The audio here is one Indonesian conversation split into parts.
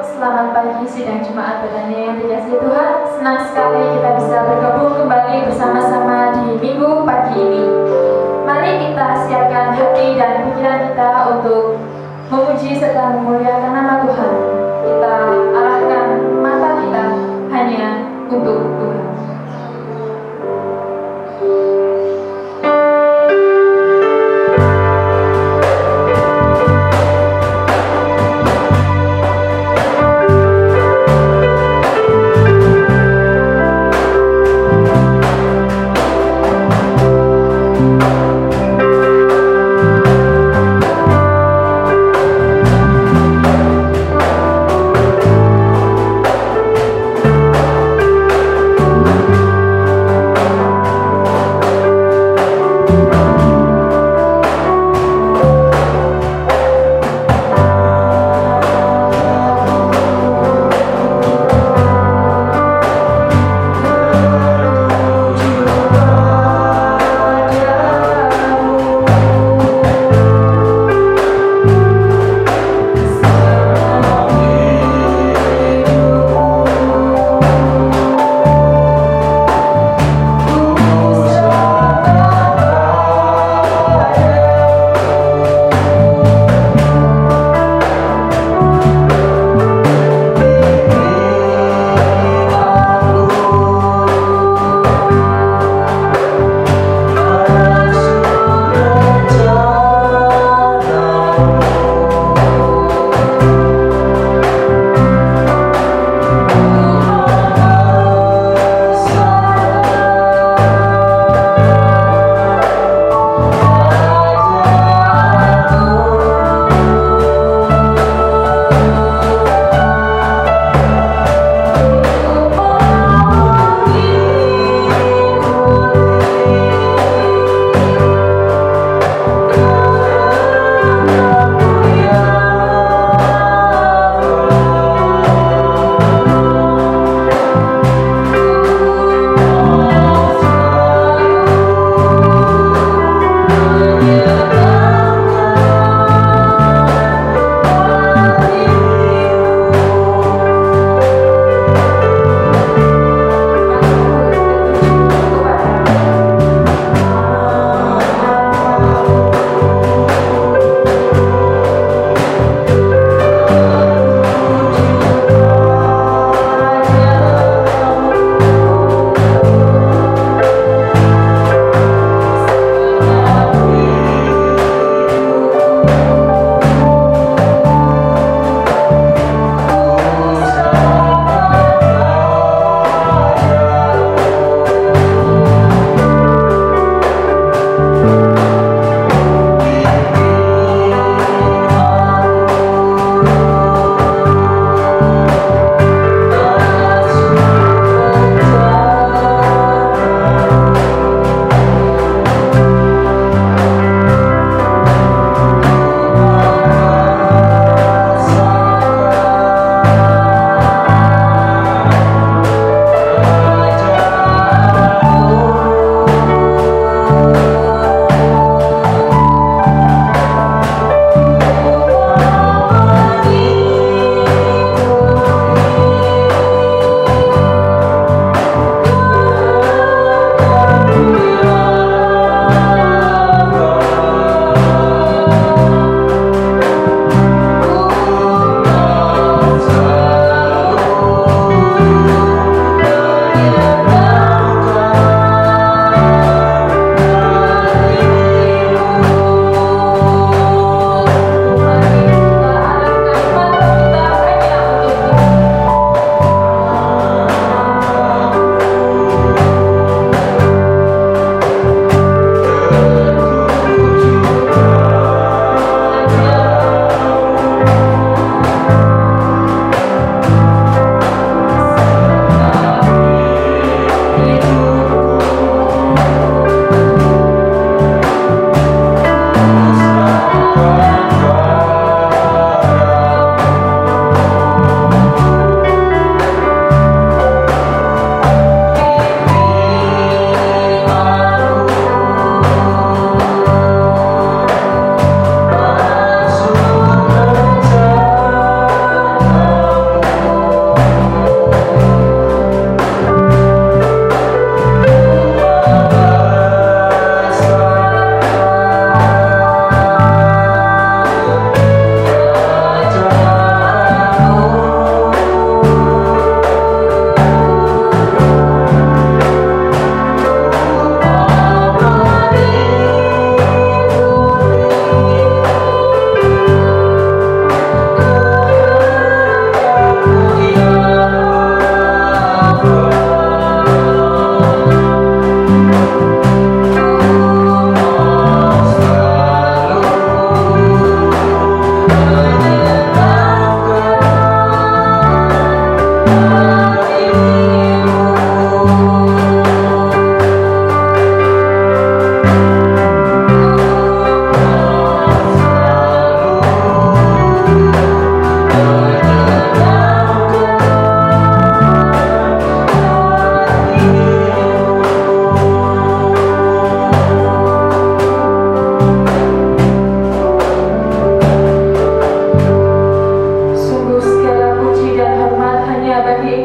selamat pagi sidang Jumat Betania yang dikasihi Tuhan. Senang sekali kita bisa bergabung kembali bersama-sama di minggu pagi ini. Mari kita siapkan hati dan pikiran kita untuk memuji serta memuliakan nama Tuhan. Kita arahkan mata kita hanya untuk Tuhan.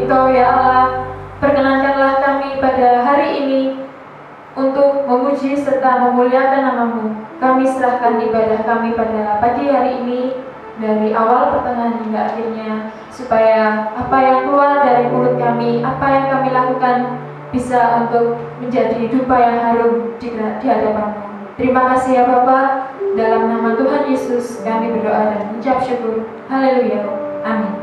Engkau ya Allah. Perkenankanlah kami pada hari ini untuk memuji serta memuliakan nama-Mu. Kami serahkan ibadah kami pada pagi hari ini, dari awal pertengahan hingga akhirnya, supaya apa yang keluar dari mulut kami, apa yang kami lakukan, bisa untuk menjadi dupa yang harum di hadapan-Mu. Terima kasih ya Bapa. Dalam nama Tuhan Yesus kami berdoa dan mengucap syukur. Haleluya. Amin.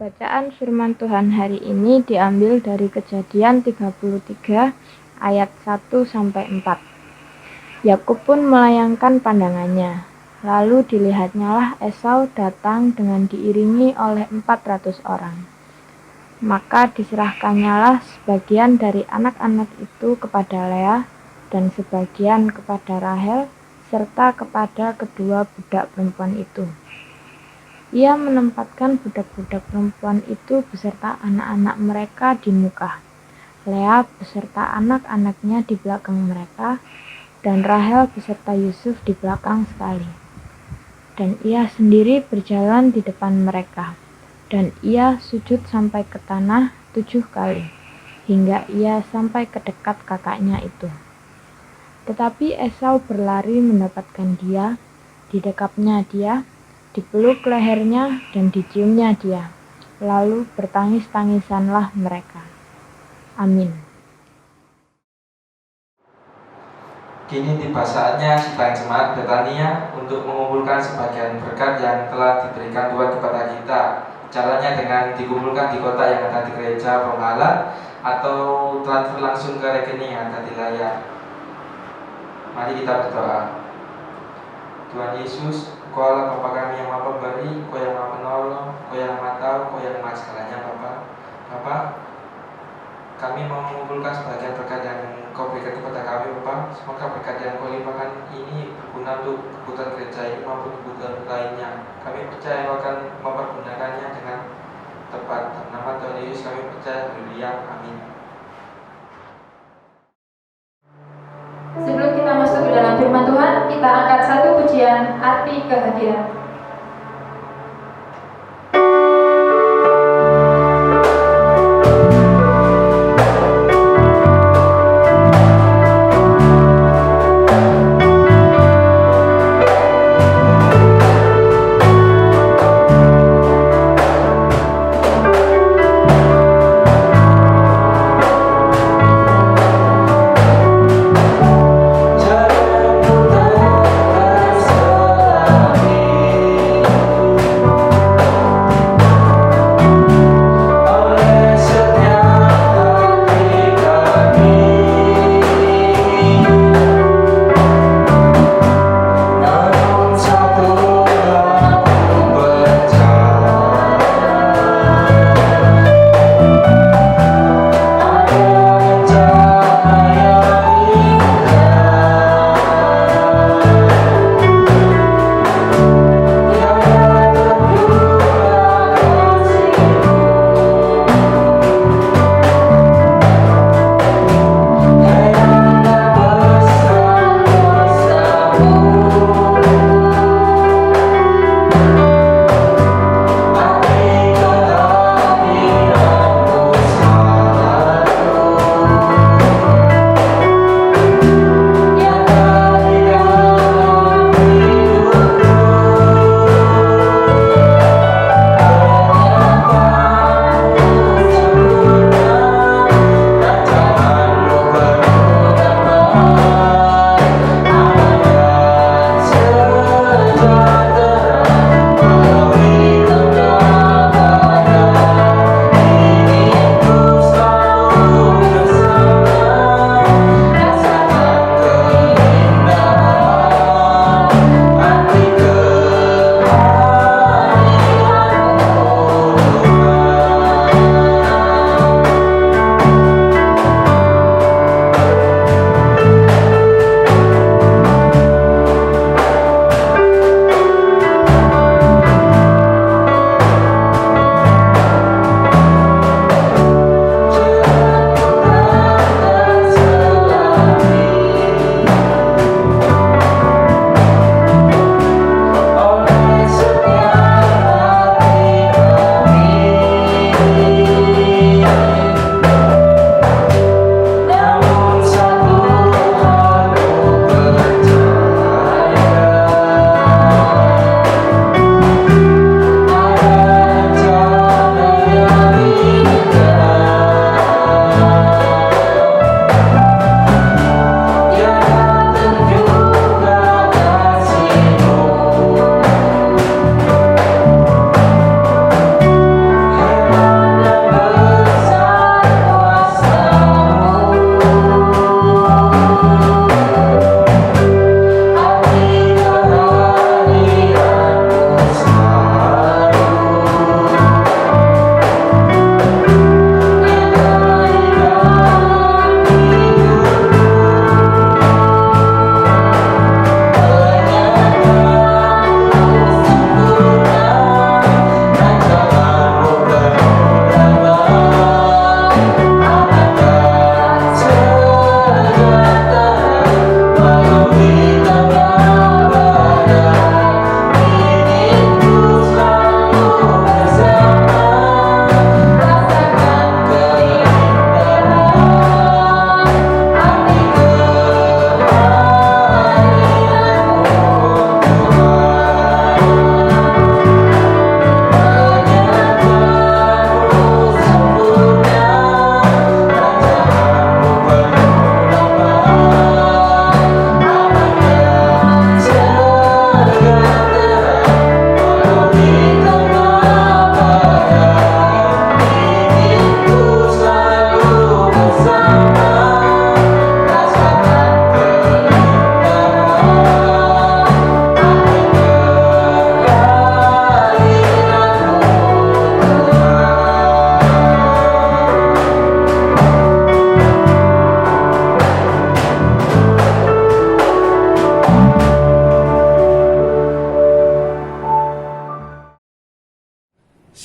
Bacaan firman Tuhan hari ini diambil dari Kejadian 33 ayat 1-4. Yakub pun melayangkan pandangannya, lalu dilihatnyalah Esau datang dengan diiringi oleh 400 orang. Maka diserahkannyalah sebagian dari anak-anak itu kepada Lea dan sebagian kepada Rahel serta kepada kedua budak perempuan itu. Ia menempatkan budak-budak perempuan itu beserta anak-anak mereka di muka, Lea beserta anak-anaknya di belakang mereka, dan Rahel beserta Yusuf di belakang sekali. Dan ia sendiri berjalan di depan mereka. dan ia sujud sampai ke tanah 7 kali, hingga ia sampai ke dekat kakaknya itu. Tetapi Esau berlari mendapatkan dia, didekapnya dia, dipeluk lehernya dan diciumnya dia. Lalu bertangis-tangisanlah mereka. Amin. Kini tiba saatnya sidang jemaat Betania untuk mengumpulkan sebagian berkat yang telah diberikan Tuhan kepada kita. Caranya dengan dikumpulkan di kota yang ada di gereja penghala atau transfer langsung ke rekening yang ada di layar. Mari kita berdoa. Tuhan Yesus, Engkau Allah Bapa kami yang Maha Pemberi, Engkau yang Maha Penolong, Engkau yang Maha Tahu, Engkau yang Maha segalanya, Bapa. Kami mau mengumpulkan sebagian berkat yang Engkau berikan kepada kami, Bapa. Semoga berkat yang Engkau limpahkan ini berguna untuk kebutuhan gereja ini maupun kebutuhan lainnya. Kami percaya Engkau akan mempergunakannya dengan tepat. Dalam nama Tuhan Yesus kami percaya. Haleluya. Amin. Sebelum kita masuk ke dalam firman Tuhan, kita angkat satu pujian arti kehadiran. Jangan putar selami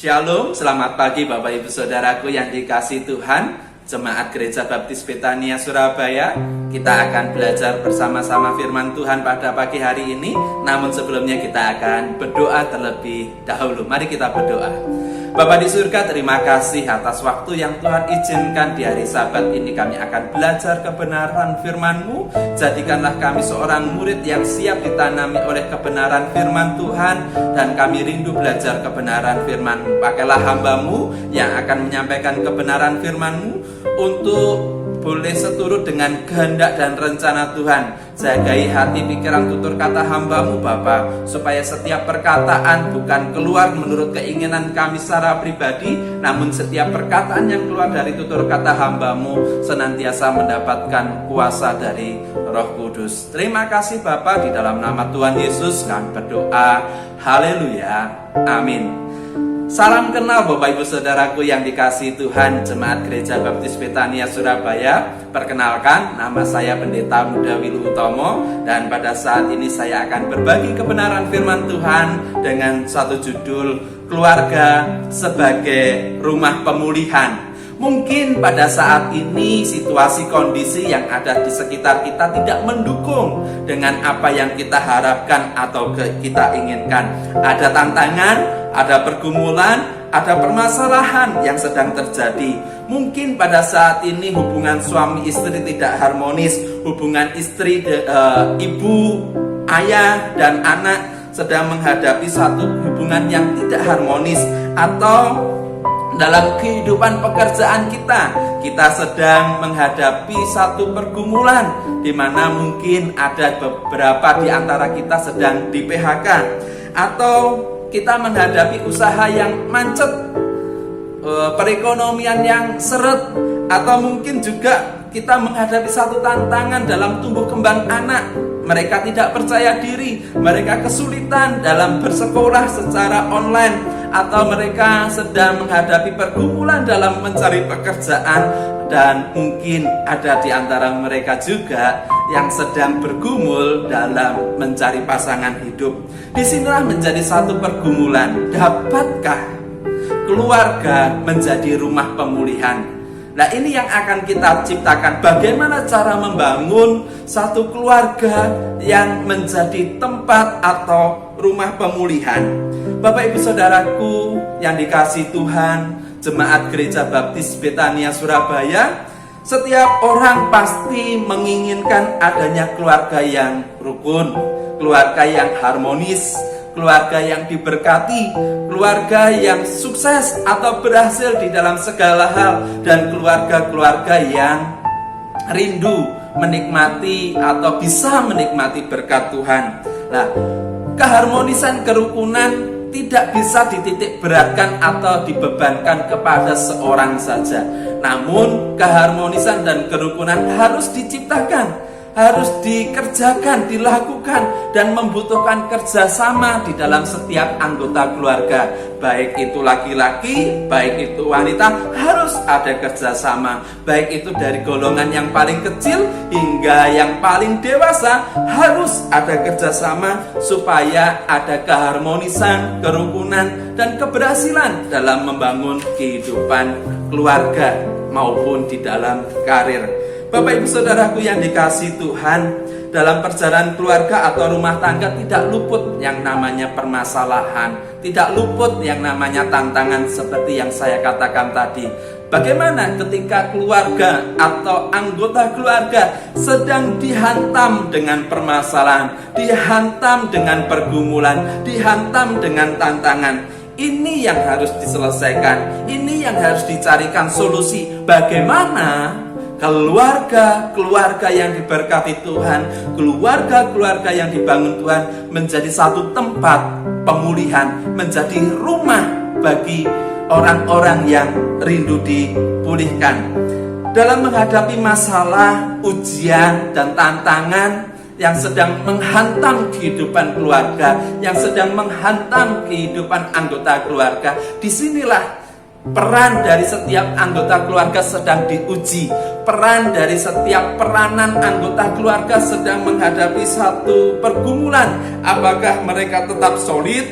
Shalom, selamat pagi Bapak Ibu Saudaraku yang dikasihi Tuhan. Jemaat Gereja Baptis Betania Surabaya, kita akan belajar bersama-sama firman Tuhan pada pagi hari ini. Namun sebelumnya kita akan berdoa terlebih dahulu. Mari kita berdoa. Bapa di surga, terima kasih atas waktu yang Tuhan izinkan di hari Sabat ini. Kami akan belajar kebenaran firman-Mu. Jadikanlah kami seorang murid yang siap ditanami oleh kebenaran firman Tuhan. Dan kami rindu belajar kebenaran firman-Mu. Pakailah hamba-Mu yang akan menyampaikan kebenaran firman-Mu untuk boleh seturut dengan kehendak dan rencana Tuhan. Jagai hati, pikiran, tutur kata hamba-Mu Bapa, supaya setiap perkataan bukan keluar menurut keinginan kami secara pribadi, namun setiap perkataan yang keluar dari tutur kata hamba-Mu senantiasa mendapatkan kuasa dari Roh Kudus. Terima kasih Bapa, di dalam nama Tuhan Yesus kami berdoa. Haleluya, amin. Salam kenal Bapak Ibu Saudaraku yang dikasihi Tuhan, Jemaat Gereja Baptis Betania Surabaya. Perkenalkan, nama saya Pendeta Muda Wilu Utomo. Dan pada saat ini saya akan berbagi kebenaran firman Tuhan dengan satu judul, Keluarga sebagai Rumah Pemulihan. Mungkin pada saat ini situasi kondisi yang ada di sekitar kita tidak mendukung dengan apa yang kita harapkan atau kita inginkan. Ada tantangan, ada pergumulan, ada permasalahan yang sedang terjadi. Mungkin pada saat ini hubungan suami istri tidak harmonis, hubungan istri ibu, ayah, dan anak sedang menghadapi satu hubungan yang tidak harmonis. Atau dalam kehidupan pekerjaan kita sedang menghadapi satu pergumulan di mana mungkin ada beberapa di antara kita sedang di PHK, atau kita menghadapi usaha yang macet, perekonomian yang seret, atau mungkin juga kita menghadapi satu tantangan dalam tumbuh kembang anak. Mereka tidak percaya diri, mereka kesulitan dalam bersekolah secara online, atau mereka sedang menghadapi pergumulan dalam mencari pekerjaan. Dan mungkin ada di antara mereka juga yang sedang bergumul dalam mencari pasangan hidup. Disinilah menjadi satu pergumulan. Dapatkah keluarga menjadi rumah pemulihan? Nah, ini yang akan kita ciptakan. Bagaimana cara membangun satu keluarga yang menjadi tempat atau rumah pemulihan. Bapak Ibu Saudaraku yang dikasihi Tuhan, Jemaat Gereja Baptis Betania Surabaya, setiap orang pasti menginginkan adanya keluarga yang rukun, keluarga yang harmonis, keluarga yang diberkati, keluarga yang sukses atau berhasil di dalam segala hal, dan keluarga-keluarga yang rindu menikmati atau bisa menikmati berkat Tuhan. Nah, keharmonisan kerukunan tidak bisa dititik beratkan atau dibebankan kepada seorang saja. Namun keharmonisan dan kerukunan harus diciptakan, harus dikerjakan, dilakukan, dan membutuhkan kerjasama di dalam setiap anggota keluarga. Baik itu laki-laki, baik itu wanita, harus ada kerjasama. Baik itu dari golongan yang paling kecil hingga yang paling dewasa, harus ada kerjasama supaya ada keharmonisan, kerukunan, dan keberhasilan dalam membangun kehidupan keluarga maupun di dalam karir. Bapak Ibu Saudaraku yang dikasihi Tuhan, dalam perjalanan keluarga atau rumah tangga tidak luput yang namanya permasalahan, tidak luput yang namanya tantangan seperti yang saya katakan tadi. Bagaimana ketika keluarga atau anggota keluarga sedang dihantam dengan permasalahan, dihantam dengan pergumulan, dihantam dengan tantangan? Ini yang harus diselesaikan, ini yang harus dicarikan solusi. Bagaimana keluarga yang diberkati Tuhan, keluarga yang dibangun Tuhan menjadi satu tempat pemulihan, menjadi rumah bagi orang-orang yang rindu dipulihkan. Dalam menghadapi masalah, ujian, dan tantangan yang sedang menghantam kehidupan keluarga, yang sedang menghantam kehidupan anggota keluarga, disinilah peran dari setiap anggota keluarga sedang diuji. Peran dari setiap peranan anggota keluarga sedang menghadapi satu pergumulan. Apakah mereka tetap solid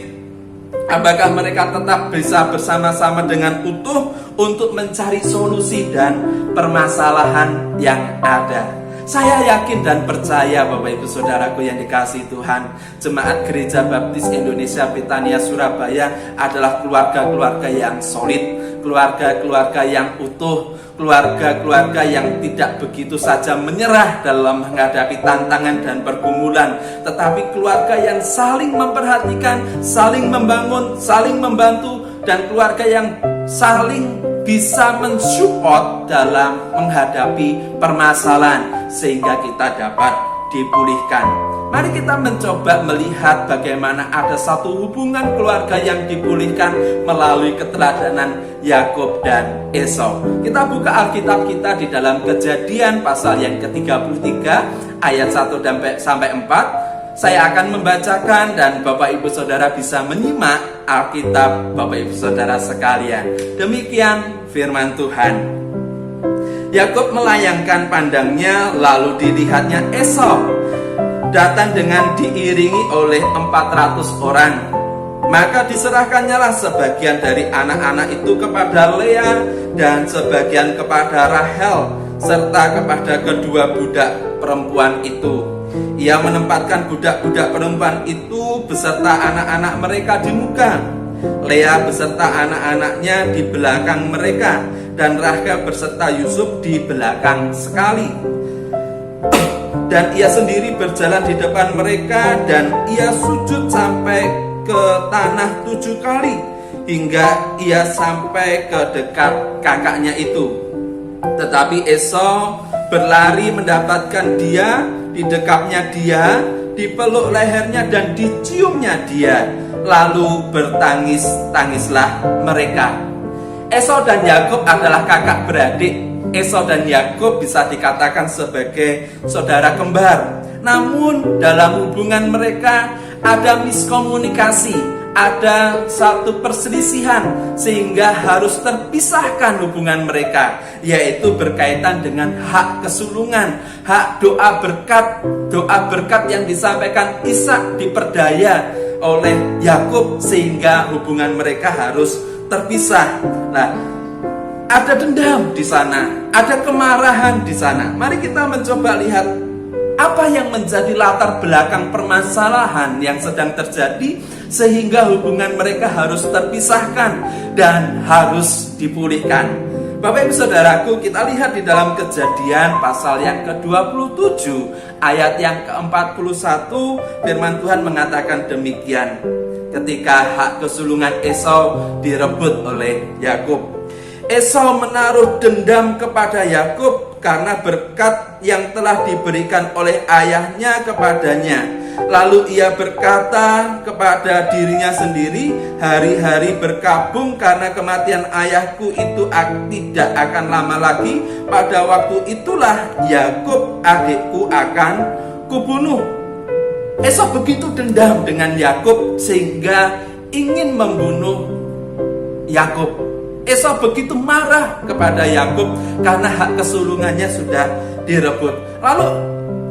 Apakah mereka tetap bisa bersama-sama dengan utuh untuk mencari solusi dan permasalahan yang ada? Saya yakin dan percaya Bapak Ibu Saudaraku yang dikasihi Tuhan, Jemaat Gereja Baptis Indonesia Betania Surabaya adalah keluarga-keluarga yang solid, keluarga-keluarga yang utuh, keluarga-keluarga yang tidak begitu saja menyerah dalam menghadapi tantangan dan pergumulan, tetapi keluarga yang saling memperhatikan, saling membangun, saling membantu, dan keluarga yang saling bisa mensupport dalam menghadapi permasalahan sehingga kita dapat dipulihkan. Mari kita mencoba melihat bagaimana ada satu hubungan keluarga yang dipulihkan melalui keteladanan Yakub dan Esau. Kita buka Alkitab kita di dalam Kejadian pasal yang ke-33 ayat 1 sampai 4. Saya akan membacakan dan Bapak Ibu Saudara bisa menyimak Alkitab Bapak Ibu Saudara sekalian. Demikian firman Tuhan. Yakub melayangkan pandangnya, lalu dilihatnya Esau datang dengan diiringi oleh 400 orang. Maka diserahkannyalah sebagian dari anak-anak itu kepada Lea dan sebagian kepada Rahel serta kepada kedua budak perempuan itu. Ia menempatkan budak-budak perempuan itu beserta anak-anak mereka di muka, Lea beserta anak-anaknya di belakang mereka, dan Rahel beserta Yusuf di belakang sekali. Dan ia sendiri berjalan di depan mereka, dan ia sujud sampai ke tanah 7 kali, hingga ia sampai ke dekat kakaknya itu. Tetapi Esau berlari mendapatkan dia, didekapnya dia, dipeluk lehernya dan diciumnya dia, lalu bertangis-tangislah mereka. Esau dan Yakub adalah kakak beradik. Esau dan Yakub bisa dikatakan sebagai saudara kembar. Namun dalam hubungan mereka ada miskomunikasi, ada satu perselisihan sehingga harus terpisahkan hubungan mereka, yaitu berkaitan dengan hak kesulungan, hak doa berkat yang disampaikan Ishak diperdaya oleh Yakub sehingga hubungan mereka harus terpisah. Nah, ada dendam di sana, ada kemarahan di sana. Mari kita mencoba lihat apa yang menjadi latar belakang permasalahan yang sedang terjadi sehingga hubungan mereka harus terpisahkan dan harus dipulihkan. Bapak Ibu Saudaraku, kita lihat di dalam Kejadian pasal yang ke-27 ayat yang ke-41, firman Tuhan mengatakan demikian. Ketika hak kesulungan Esau direbut oleh Yakub, Esau menaruh dendam kepada Yakub karena berkat yang telah diberikan oleh ayahnya kepadanya. Lalu ia berkata kepada dirinya sendiri, hari-hari berkabung karena kematian ayahku itu tidak akan lama lagi. Pada waktu itulah Yakub adikku akan kubunuh. Esau begitu dendam dengan Yakub sehingga ingin membunuh Yakub. Esau begitu marah kepada Yakub karena hak kesulungannya sudah direbut. Lalu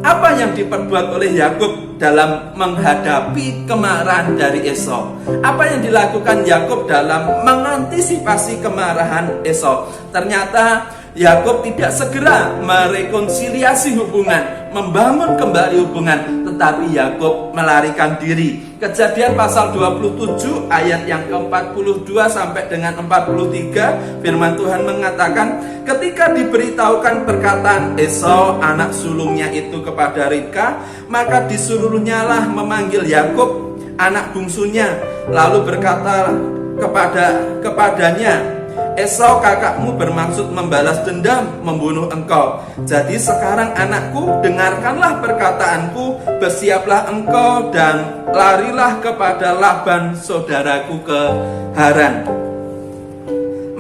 apa yang diperbuat oleh Yakub dalam menghadapi kemarahan dari Esau? Apa yang dilakukan Yakub dalam mengantisipasi kemarahan Esau? Ternyata Yakub tidak segera merekonsiliasi hubungan, membangun kembali hubungan, tetapi Yakub melarikan diri. Kejadian pasal 27 ayat yang ke-42 sampai dengan 43, firman Tuhan mengatakan, ketika diberitahukan perkataan Esau anak sulungnya itu kepada Ribka, maka disuruhnyalah memanggil Yakub anak bungsunya, lalu berkata kepadanya, Esau kakakmu bermaksud membalas dendam, membunuh engkau. Jadi sekarang anakku, dengarkanlah perkataanku, bersiaplah engkau dan larilah kepada Laban saudaraku ke Haran.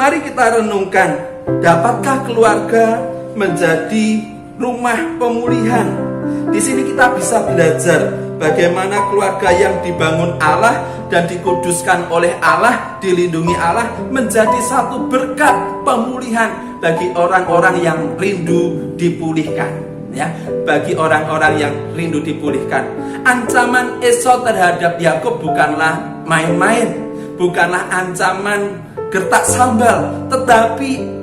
Mari kita renungkan, dapatkah keluarga menjadi rumah pemulihan? Di sini kita bisa belajar bagaimana keluarga yang dibangun Allah dan dikuduskan oleh Allah, dilindungi Allah, menjadi satu berkat pemulihan bagi orang-orang yang rindu dipulihkan. Ya, bagi orang-orang yang rindu dipulihkan. Ancaman Esau terhadap Yakub bukanlah main-main. bukanlah ancaman gertak sambal, tetapi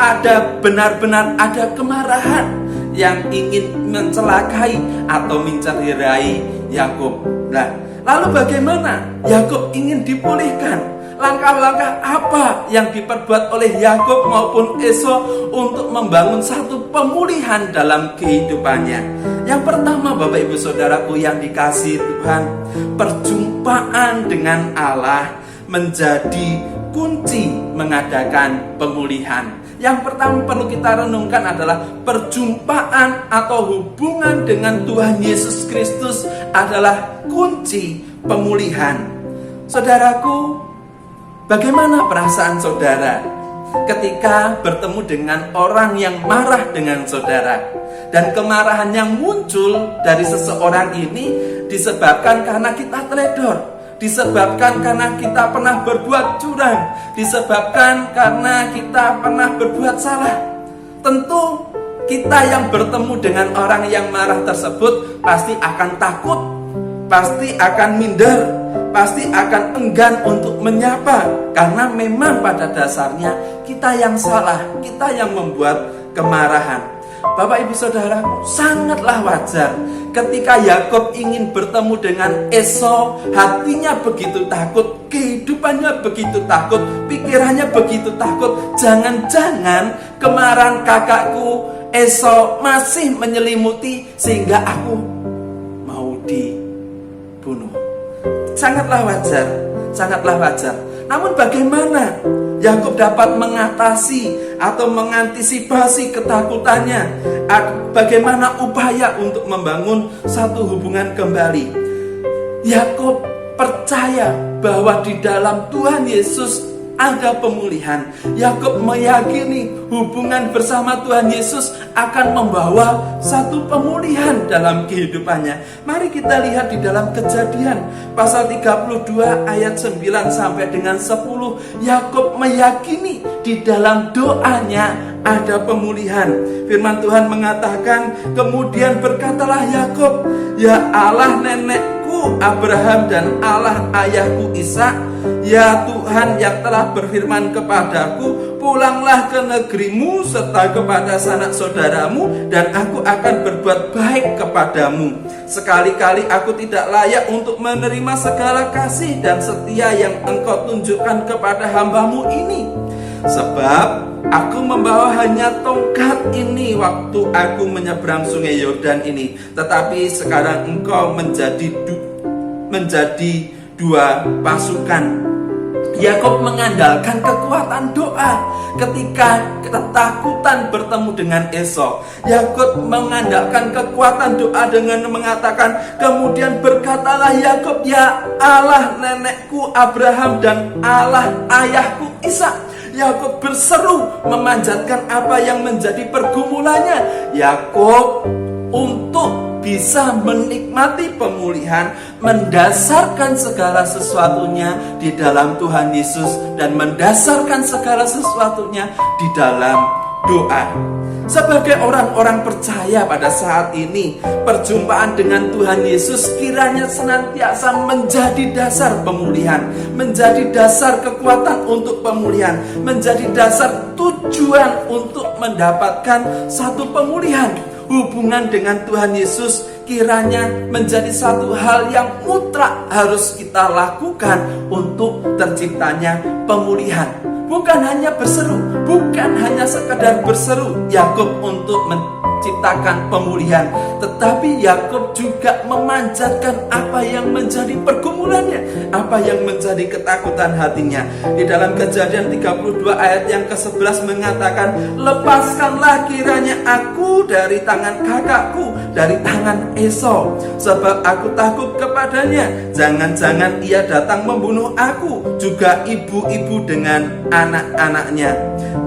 benar-benar ada kemarahan yang ingin mencelakai atau mencederai Yakub. Nah, lalu bagaimana Yakub ingin dipulihkan? Langkah-langkah apa yang diperbuat oleh Yakub maupun Esau untuk membangun satu pemulihan dalam kehidupannya? Yang pertama, Bapak Ibu Saudaraku yang dikasihi Tuhan, perjumpaan dengan Allah menjadi kunci mengadakan pemulihan. Yang pertama perlu kita renungkan adalah perjumpaan atau hubungan dengan Tuhan Yesus Kristus adalah kunci pemulihan. Saudaraku, bagaimana perasaan saudara ketika bertemu dengan orang yang marah dengan saudara? Dan kemarahan yang muncul dari seseorang ini disebabkan karena kita teledor, disebabkan karena kita pernah berbuat curang, disebabkan karena kita pernah berbuat salah. Tentu kita yang bertemu dengan orang yang marah tersebut pasti akan takut, pasti akan minder, pasti akan enggan untuk menyapa, karena memang pada dasarnya kita yang salah, kita yang membuat kemarahan. Bapak Ibu Saudaraku, sangatlah wajar ketika Yakub ingin bertemu dengan Esau, hatinya begitu takut, kehidupannya begitu takut, pikirannya begitu takut. Jangan-jangan kemarahan kakakku Esau masih menyelimuti sehingga aku mau dibunuh. Sangatlah wajar, sangatlah wajar. Namun bagaimana Yakub dapat mengatasi atau mengantisipasi ketakutannya? Bagaimana upaya untuk membangun satu hubungan kembali? Yakub percaya bahwa di dalam Tuhan Yesus ada pemulihan. Yakub meyakini hubungan bersama Tuhan Yesus akan membawa satu pemulihan dalam kehidupannya. Mari kita lihat di dalam Kejadian pasal 32 ayat 9 sampai dengan 10. Yakub meyakini di dalam doanya ada pemulihan. Firman Tuhan mengatakan, kemudian berkatalah Yakub, ya Allah nenekku Abraham dan Allah ayahku Ishak, ya Tuhan yang telah berfirman kepadaku, pulanglah ke negerimu serta kepada sanak saudaramu, dan aku akan berbuat baik kepadamu. Sekali-kali aku tidak layak untuk menerima segala kasih dan setia yang engkau tunjukkan kepada hambamu ini. Sebab aku membawa hanya tongkat ini waktu aku menyeberang sungai Yordan ini. Tetapi sekarang engkau menjadi dua pasukan. Yakub mengandalkan kekuatan doa ketika ketakutan bertemu dengan Esau. Yakub mengandalkan kekuatan doa dengan mengatakan, kemudian berkatalah Yakub, ya Allah nenekku Abraham dan Allah ayahku Ishak. Yakub berseru memanjatkan apa yang menjadi pergumulannya. Yakub untuk bisa menikmati pemulihan mendasarkan segala sesuatunya di dalam Tuhan Yesus dan mendasarkan segala sesuatunya di dalam doa. Sebagai orang-orang percaya pada saat ini, perjumpaan dengan Tuhan Yesus kiranya senantiasa menjadi dasar pemulihan, menjadi dasar kekuatan untuk pemulihan, menjadi dasar tujuan untuk mendapatkan satu pemulihan. Hubungan dengan Tuhan Yesus kiranya menjadi satu hal yang mutlak harus kita lakukan untuk terciptanya pemulihan. Bukan hanya berseru, bukan hanya sekedar berseru Yakub untuk menciptakan pemulihan, tetapi Yakub juga memanjatkan apa yang menjadi pergumulannya, apa yang menjadi ketakutan hatinya. Di dalam Kejadian 32 ayat yang ke-11 mengatakan, lepaskanlah kiranya aku dari tangan kakakku, dari tangan Esau, sebab aku takut kepadanya. Jangan-jangan ia datang membunuh aku, juga ibu-ibu dengan anak-anaknya.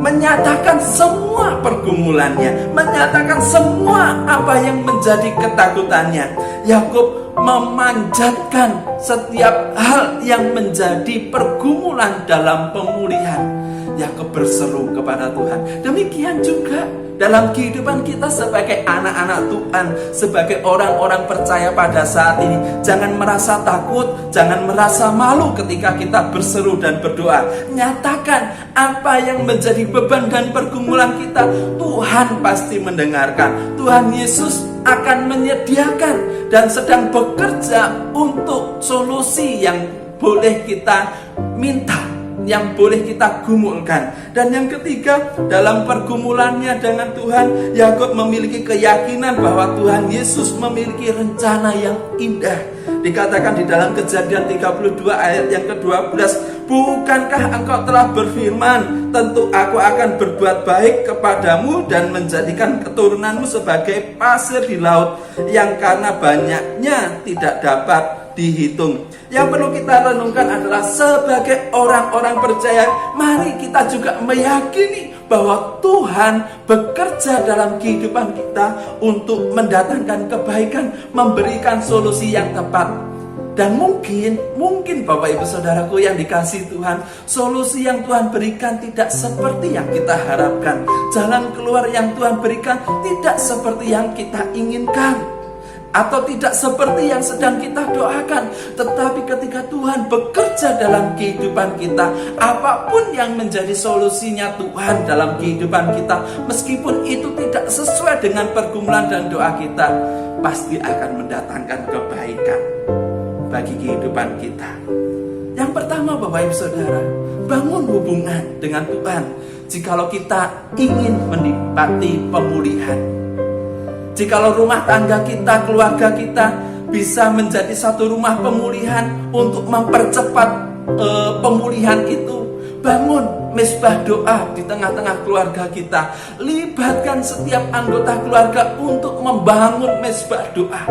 Menyatakan semua pergumulannya, menyatakan semua apa yang menjadi ketakutannya. Yakub memanjatkan setiap hal yang menjadi pergumulan dalam pemulihan. Yakub berseru kepada Tuhan. Demikian juga dalam kehidupan kita sebagai anak-anak Tuhan, sebagai orang-orang percaya pada saat ini. Jangan merasa takut, jangan merasa malu ketika kita berseru dan berdoa. Nyatakan apa yang menjadi beban dan pergumulan kita. Tuhan pasti mendengarkan. Tuhan Yesus akan menyediakan dan sedang bekerja untuk solusi yang boleh kita minta, yang boleh kita gumulkan. Dan yang ketiga, dalam pergumulannya dengan Tuhan, Yakub memiliki keyakinan bahwa Tuhan Yesus memiliki rencana yang indah. Dikatakan di dalam Kejadian 32 ayat yang ke-12, bukankah engkau telah berfirman, tentu aku akan berbuat baik kepadamu dan menjadikan keturunanmu sebagai pasir di laut, yang karena banyaknya tidak dapat dihitung. Yang perlu kita renungkan adalah sebagai orang-orang percaya, mari kita juga meyakini bahwa Tuhan bekerja dalam kehidupan kita untuk mendatangkan kebaikan, memberikan solusi yang tepat. Dan mungkin Bapak Ibu Saudaraku yang dikasihi Tuhan, solusi yang Tuhan berikan tidak seperti yang kita harapkan. Jalan keluar yang Tuhan berikan tidak seperti yang kita inginkan, atau tidak seperti yang sedang kita doakan. Tetapi ketika Tuhan bekerja dalam kehidupan kita, apapun yang menjadi solusinya Tuhan dalam kehidupan kita, meskipun itu tidak sesuai dengan pergumulan dan doa kita, pasti akan mendatangkan kebaikan bagi kehidupan kita. Yang pertama, Bapak Ibu Saudara, bangun hubungan dengan Tuhan jikalau kita ingin menikmati pemulihan. Jikalau rumah tangga kita, keluarga kita bisa menjadi satu rumah pemulihan, untuk mempercepat pemulihan itu, bangun mezbah doa di tengah-tengah keluarga kita. Libatkan setiap anggota keluarga untuk membangun mezbah doa,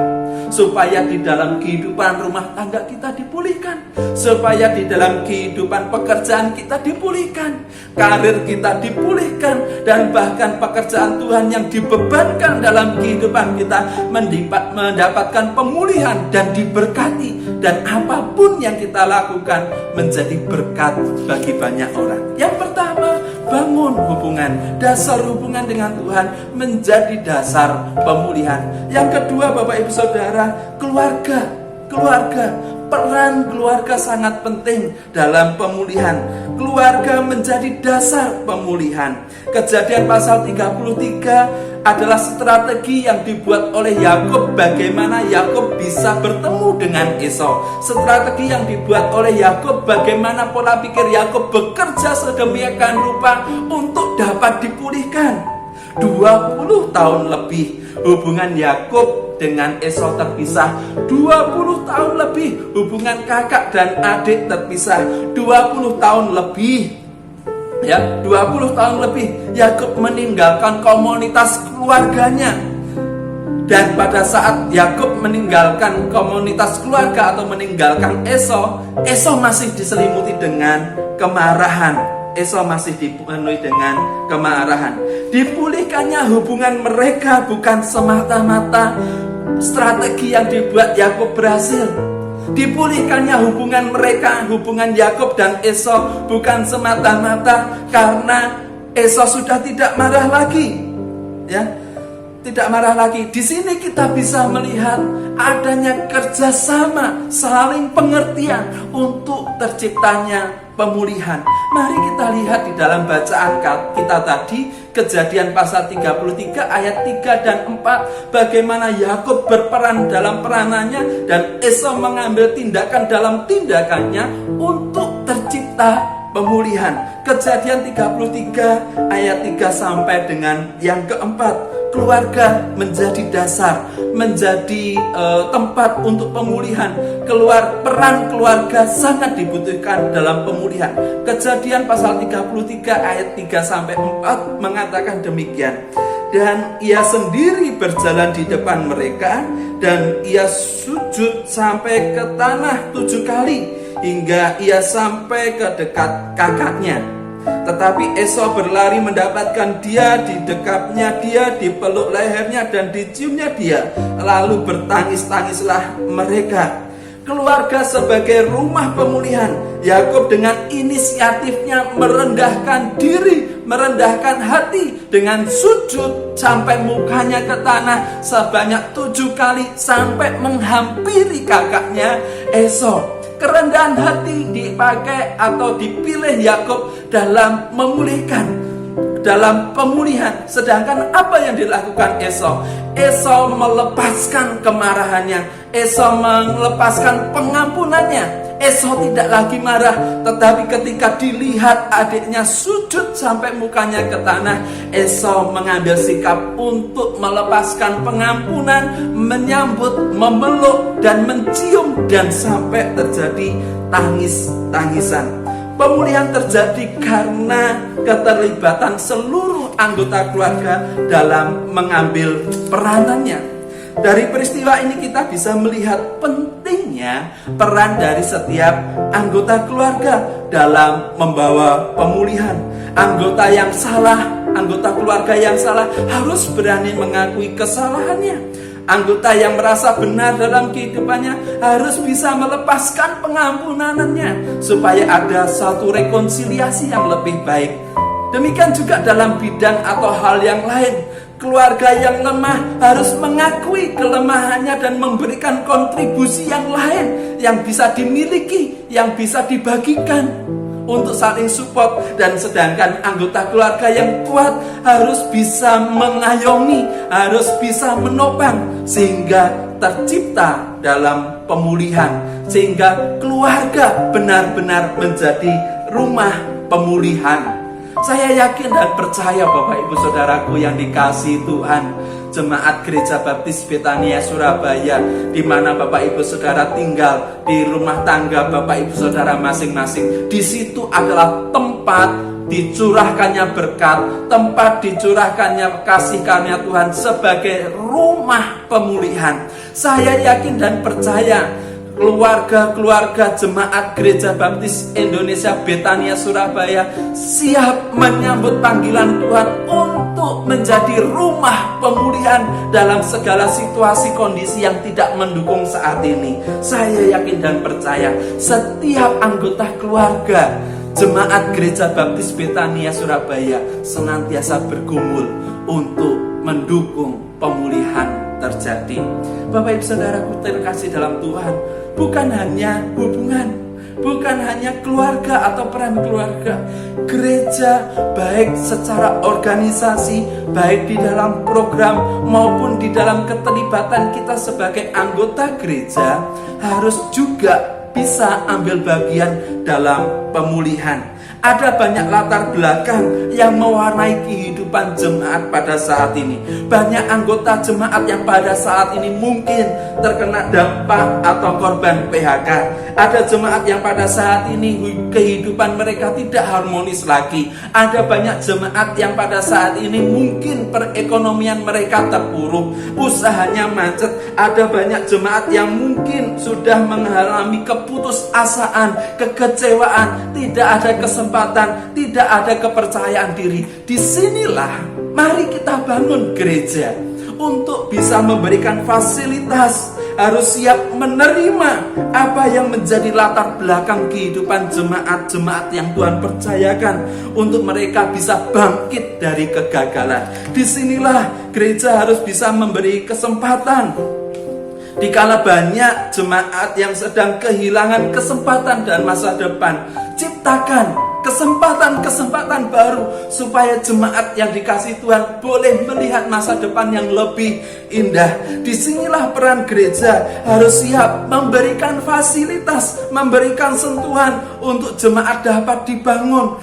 supaya di dalam kehidupan rumah tangga kita dipulihkan, supaya di dalam kehidupan pekerjaan kita dipulihkan, karir kita dipulihkan, dan bahkan pekerjaan Tuhan yang dibebankan dalam kehidupan kita mendapatkan pemulihan dan diberkati, dan apapun yang kita lakukan menjadi berkat bagi banyak orang. Yang pertama, bangun hubungan. Dasar hubungan dengan Tuhan menjadi dasar pemulihan. Yang kedua, Bapak Ibu Saudara, keluarga. Peran keluarga sangat penting dalam pemulihan. Keluarga menjadi dasar pemulihan. Kejadian pasal 33 adalah strategi yang dibuat oleh Yakub, bagaimana Yakub bisa bertemu dengan Esau. Strategi yang dibuat oleh Yakub, bagaimana pola pikir Yakub bekerja sedemikian rupa untuk dapat dipulihkan. 20 tahun lebih hubungan Yakub dengan Esau terpisah. 20 tahun lebih hubungan kakak dan adik terpisah. 20 tahun lebih, 20 tahun lebih Yakub meninggalkan komunitas keluarganya. Dan pada saat Yakub meninggalkan komunitas keluarga atau meninggalkan Esau, Esau masih diselimuti dengan kemarahan. Esau masih dipenuhi dengan kemarahan. Dipulihkannya hubungan mereka bukan semata-mata strategi yang dibuat Yakub berhasil. Dipulihkannya hubungan mereka, hubungan Yakub dan Esau, bukan semata-mata karena Esau sudah tidak marah lagi, tidak marah lagi. Di sini kita bisa melihat adanya kerjasama, saling pengertian untuk terciptanya pemulihan. Mari kita lihat di dalam bacaan kita tadi, Kejadian pasal 33 ayat 3 dan 4, bagaimana Yakub berperan dalam peranannya dan Esau mengambil tindakan dalam tindakannya untuk tercipta pemulihan. Kejadian 33 ayat 3 sampai dengan yang keempat. Keluarga menjadi dasar, menjadi tempat untuk pemulihan. Peran keluarga sangat dibutuhkan dalam pemulihan. Kejadian pasal 33 ayat 3 sampai 4 mengatakan demikian. Dan ia sendiri berjalan di depan mereka, dan ia sujud sampai ke tanah 7 kali, hingga ia sampai ke dekat kakaknya. Tetapi Esau berlari mendapatkan dia, didekapnya dia, dipeluk lehernya dan diciumnya dia. Lalu bertangis-tangislah mereka. keluarga sebagai rumah pemulihan. Yakub dengan inisiatifnya merendahkan diri, merendahkan hati dengan sujud sampai mukanya ke tanah sebanyak 7 kali sampai menghampiri kakaknya Esau. Kerendahan hati dipakai atau dipilih Yakub dalam memulihkan, dalam pemulihan. Sedangkan apa yang dilakukan Esau? Esau melepaskan kemarahannya, Esau melepaskan pengampunannya. Esau tidak lagi marah, tetapi ketika dilihat adiknya sujud sampai mukanya ke tanah, Esau mengambil sikap untuk melepaskan pengampunan, menyambut, memeluk, dan mencium, dan sampai terjadi tangis-tangisan. Pemulihan terjadi karena keterlibatan seluruh anggota keluarga dalam mengambil peranannya. Dari peristiwa ini kita bisa melihat pentingnya peran dari setiap anggota keluarga dalam membawa pemulihan. Anggota yang salah, anggota keluarga yang salah harus berani mengakui kesalahannya. Anggota yang merasa benar dalam kehidupannya harus bisa melepaskan pengampunannya supaya ada satu rekonsiliasi yang lebih baik. Demikian juga dalam bidang atau hal yang lain. Keluarga yang lemah harus mengakui kelemahannya dan memberikan kontribusi yang lain yang bisa dimiliki, yang bisa dibagikan untuk saling support. Dan sedangkan anggota keluarga yang kuat harus bisa mengayomi, harus bisa menopang sehingga tercipta dalam pemulihan, sehingga keluarga benar-benar menjadi rumah pemulihan. Saya yakin dan percaya Bapak Ibu Saudaraku yang dikasihi Tuhan, Jemaat Gereja Baptis Betania Surabaya, di mana Bapak Ibu Saudara tinggal di rumah tangga Bapak Ibu Saudara masing-masing, di situ adalah tempat dicurahkannya berkat, tempat dicurahkannya kasih karunia Tuhan sebagai rumah pemulihan. Saya yakin dan percaya keluarga-keluarga Jemaat Gereja Baptis Indonesia Betania Surabaya siap menyambut panggilan Tuhan untuk menjadi rumah pemulihan dalam segala situasi kondisi yang tidak mendukung saat ini. Saya yakin dan percaya setiap anggota keluarga Jemaat Gereja Baptis Betania Surabaya senantiasa bergumul untuk mendukung pemulihan terjadi. Bapak Ibu Saudaraku terkasih dalam Tuhan, bukan hanya hubungan, bukan hanya keluarga atau peran keluarga, gereja baik secara organisasi, baik di dalam program maupun di dalam keterlibatan kita sebagai anggota gereja harus juga bisa ambil bagian dalam pemulihan. Ada banyak latar belakang yang mewarnai kehidupan jemaat pada saat ini. Banyak anggota jemaat yang pada saat ini mungkin terkena dampak atau korban PHK. Ada jemaat yang pada saat ini kehidupan mereka tidak harmonis lagi. Ada banyak jemaat yang pada saat ini mungkin perekonomian mereka terpuruk, usahanya macet. Ada banyak jemaat yang mungkin sudah mengalami keputusasaan, kekecewaan, tidak ada kesempatan, tidak ada kepercayaan diri. Disinilah mari kita bangun gereja untuk bisa memberikan fasilitas, harus siap menerima apa yang menjadi latar belakang kehidupan jemaat-jemaat yang Tuhan percayakan untuk mereka bisa bangkit dari kegagalan. Disinilah gereja harus bisa memberi kesempatan. Dikala banyak jemaat yang sedang kehilangan kesempatan dan masa depan, ciptakan kesempatan-kesempatan baru supaya jemaat yang dikasihi Tuhan boleh melihat masa depan yang lebih indah. Disinilah peran gereja harus siap memberikan fasilitas, memberikan sentuhan untuk jemaat dapat dibangun,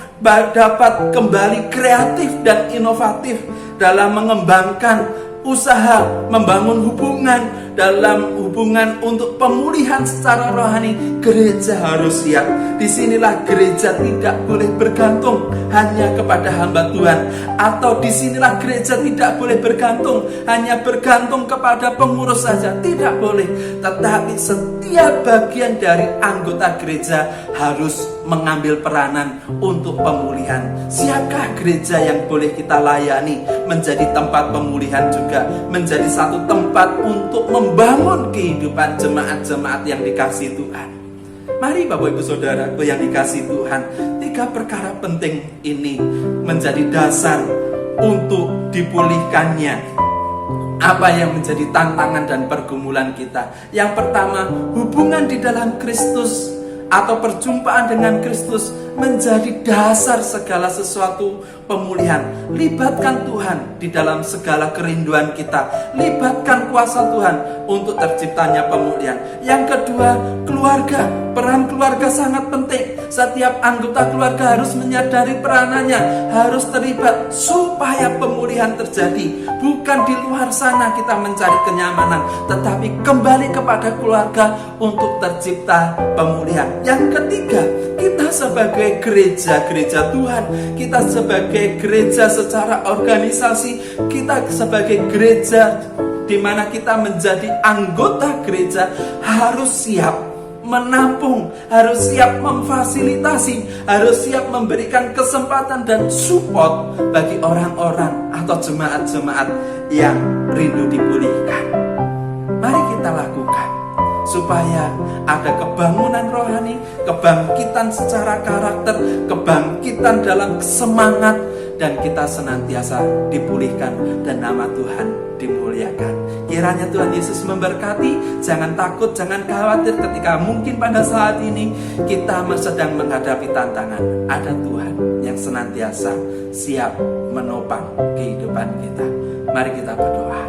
dapat kembali kreatif dan inovatif dalam mengembangkan usaha, membangun hubungan, dalam hubungan untuk pemulihan secara rohani. Gereja harus siap. Disinilah gereja tidak boleh bergantung hanya kepada hamba Tuhan, atau disinilah gereja tidak boleh bergantung hanya bergantung kepada pengurus saja. Tidak boleh. Tetapi setiap bagian dari anggota gereja harus mengambil peranan untuk pemulihan. Siapkah gereja yang boleh kita layani menjadi tempat pemulihan juga, menjadi satu tempat untuk membangun kehidupan jemaat-jemaat yang dikasihi Tuhan. Mari Bapak Ibu Saudaraku yang dikasihi Tuhan, 3 perkara penting ini menjadi dasar untuk dipulihkannya apa yang menjadi tantangan dan pergumulan kita. Yang pertama, hubungan di dalam Kristus atau perjumpaan dengan Kristus menjadi dasar segala sesuatu pemulihan. Libatkan Tuhan di dalam segala kerinduan kita. Libatkan kuasa Tuhan untuk terciptanya pemulihan. Yang kedua, keluarga. Peran keluarga sangat penting. Setiap anggota keluarga harus menyadari peranannya, harus terlibat supaya pemulihan terjadi. Bukan di luar sana kita mencari kenyamanan, tetapi kembali kepada keluarga untuk tercipta pemulihan. Yang ketiga, kita sebagai gereja Tuhan, kita sebagai gereja secara organisasi, kita sebagai gereja di mana kita menjadi anggota gereja harus siap menampung, harus siap memfasilitasi, harus siap memberikan kesempatan dan support bagi orang-orang atau jemaat-jemaat yang rindu dipulihkan. Mari kita lakukan supaya ada kebangunan rohani, kebangkitan secara karakter, kebangkitan dalam semangat, dan kita senantiasa dipulihkan dan nama Tuhan dimuliakan. Kiranya Tuhan Yesus memberkati. Jangan takut, jangan khawatir ketika mungkin pada saat ini kita sedang menghadapi tantangan. Ada Tuhan yang senantiasa siap menopang kehidupan kita. Mari kita berdoa.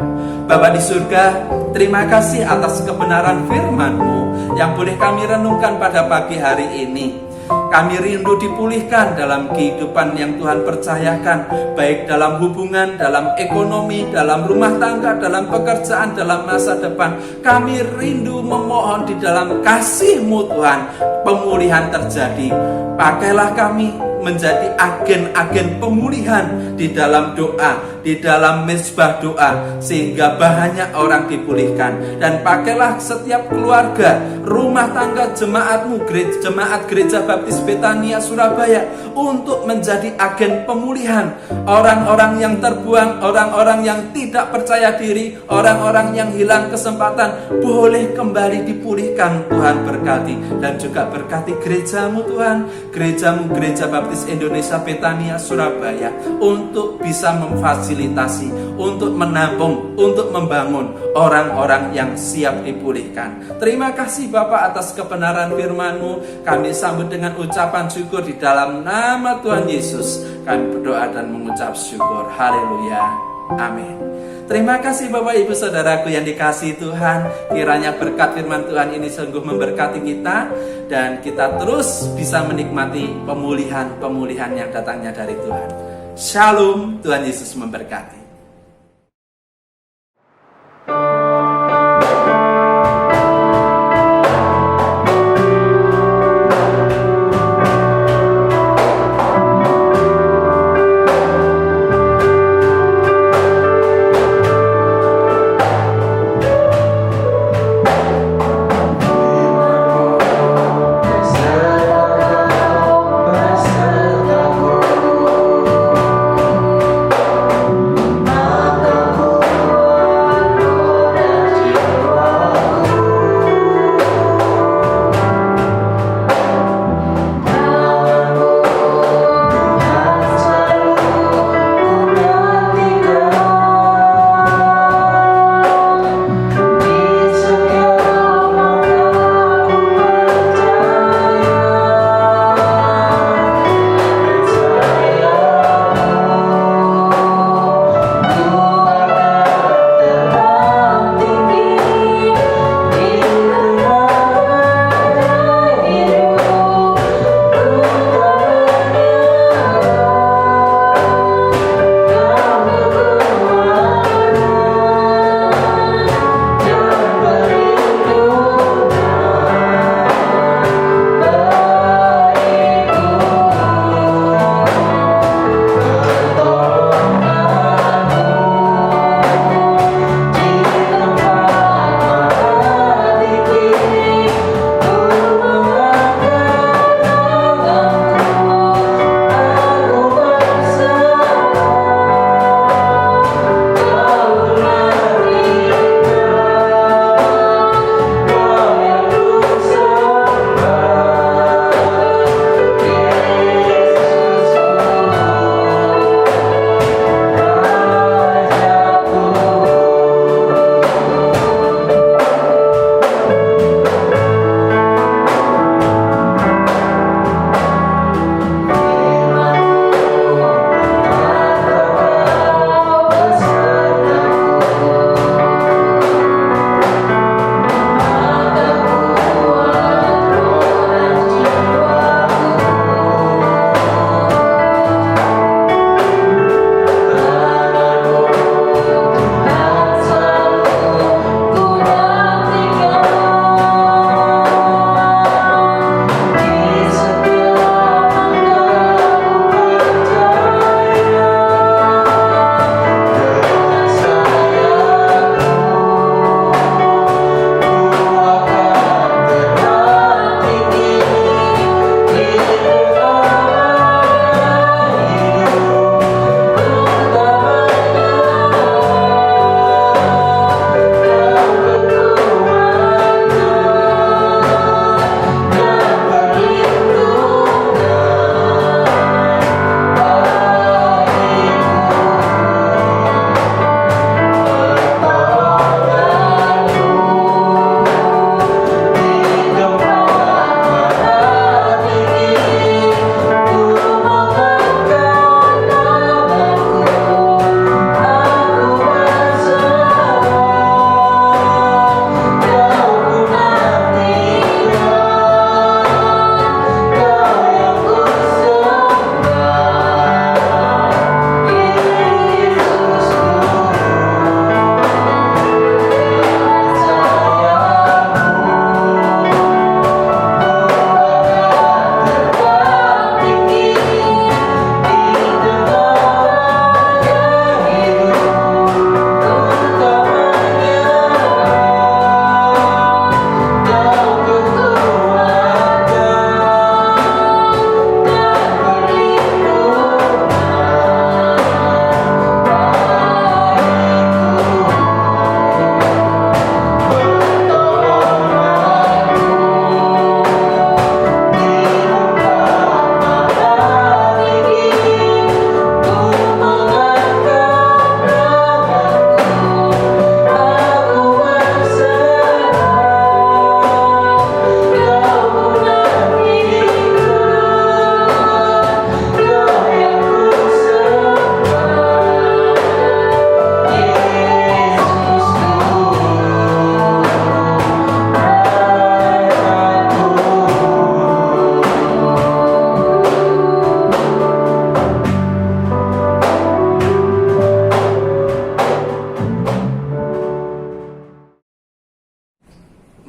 Bapa di surga, terima kasih atas kebenaran firman-Mu yang boleh kami renungkan pada pagi hari ini. Kami rindu dipulihkan dalam kehidupan yang Tuhan percayakan, baik dalam hubungan, dalam ekonomi, dalam rumah tangga, dalam pekerjaan, dalam masa depan. Kami rindu memohon di dalam kasih-Mu Tuhan, pemulihan terjadi. Pakailah kami menjadi agen-agen pemulihan di dalam doa, di dalam mezbah doa, sehingga banyak orang dipulihkan. Dan pakailah setiap keluarga, rumah tangga jemaat-Mu, jemaat Gereja Baptis Betania Surabaya, untuk menjadi agen pemulihan. Orang-orang yang terbuang, orang-orang yang tidak percaya diri, orang-orang yang hilang kesempatan, boleh kembali dipulihkan. Tuhan berkati, dan juga berkati gereja-Mu Tuhan, gereja-Mu, Gereja Baptis Indonesia Betania Surabaya, untuk bisa memfasilitasi, untuk menampung, untuk membangun orang-orang yang siap dipulihkan. Terima kasih Bapak atas kebenaran firman-Mu. Kami sambut dengan ucapan syukur di dalam nama Tuhan Yesus. Kami berdoa dan mengucap syukur. Haleluya. Amin. Terima kasih Bapak Ibu Saudaraku yang dikasihi Tuhan. Kiranya berkat firman Tuhan ini sungguh memberkati kita, dan kita terus bisa menikmati pemulihan-pemulihan yang datangnya dari Tuhan. Shalom, Tuhan Yesus memberkati.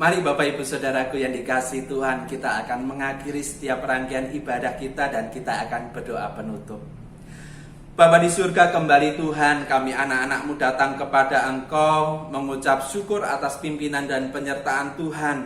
Mari Bapak Ibu Saudaraku yang dikasihi Tuhan, kita akan mengakhiri setiap rangkaian ibadah kita dan kita akan berdoa penutup. Bapa di surga, kembali Tuhan, kami anak-anak-Mu datang kepada Engkau mengucap syukur atas pimpinan dan penyertaan Tuhan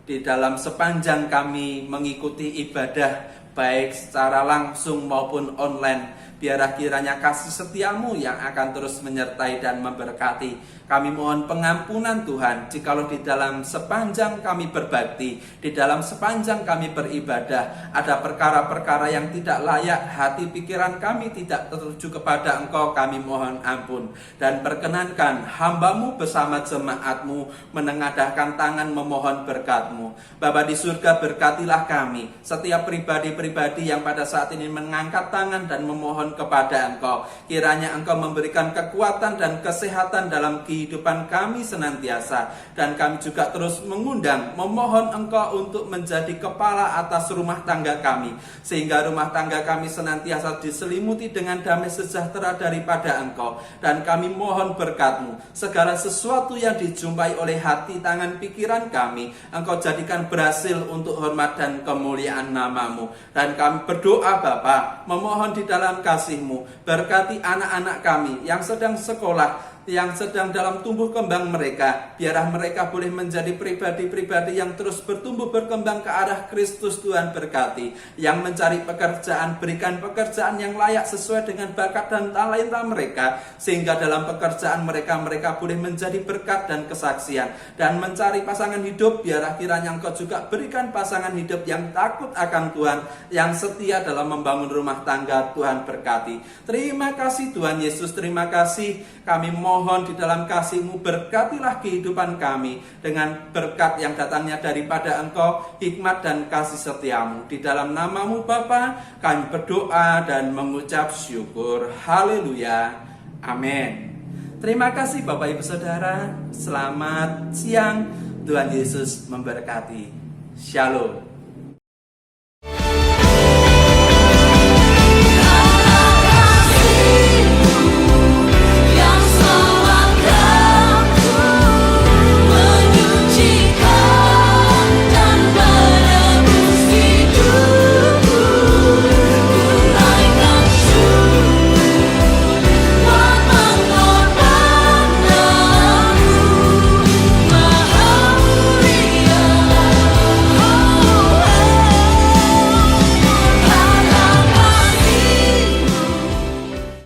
di dalam sepanjang kami mengikuti ibadah baik secara langsung maupun online. Biarlah kiranya kasih setiamu yang akan terus menyertai dan memberkati. Kami mohon pengampunan Tuhan, jikalau di dalam sepanjang kami berbakti, di dalam sepanjang kami beribadah, ada perkara-perkara yang tidak layak, hati pikiran kami tidak tertuju kepada Engkau, kami mohon ampun. Dan perkenankan hamba-Mu bersama jemaat-Mu menengadahkan tangan memohon berkat-Mu. Bapa di surga, berkatilah kami, setiap pribadi-pribadi yang pada saat ini mengangkat tangan dan memohon kepada Engkau. Kiranya Engkau memberikan kekuatan dan kesehatan dalam kehidupan kami senantiasa. Dan kami juga terus mengundang, memohon Engkau untuk menjadi kepala atas rumah tangga kami, sehingga rumah tangga kami senantiasa diselimuti dengan damai sejahtera daripada Engkau. Dan kami mohon berkat-Mu, segala sesuatu yang dijumpai oleh hati, tangan, pikiran kami, Engkau jadikan berhasil untuk hormat dan kemuliaan nama-Mu. Dan kami berdoa Bapa, memohon di dalam kasih-Mu, berkati anak-anak kami yang sedang sekolah, yang sedang dalam tumbuh kembang mereka. Biarlah mereka boleh menjadi pribadi-pribadi yang terus bertumbuh berkembang ke arah Kristus. Tuhan berkati. Yang mencari pekerjaan, berikan pekerjaan yang layak sesuai dengan bakat dan talenta mereka, sehingga dalam pekerjaan mereka boleh menjadi berkat dan kesaksian. Dan mencari pasangan hidup, biarlah kiranya Engkau juga berikan pasangan hidup yang takut akan Tuhan, yang setia dalam membangun rumah tangga. Tuhan berkati. Terima kasih Tuhan Yesus, terima kasih. Kami mohon di dalam kasih-Mu, berkatilah kehidupan kami dengan berkat yang datangnya daripada Engkau, hikmat dan kasih setia-Mu. Di dalam nama-Mu Bapa, kami berdoa dan mengucap syukur. Haleluya. Amin. Terima kasih Bapak Ibu Saudara. Selamat siang. Tuhan Yesus memberkati. Shalom.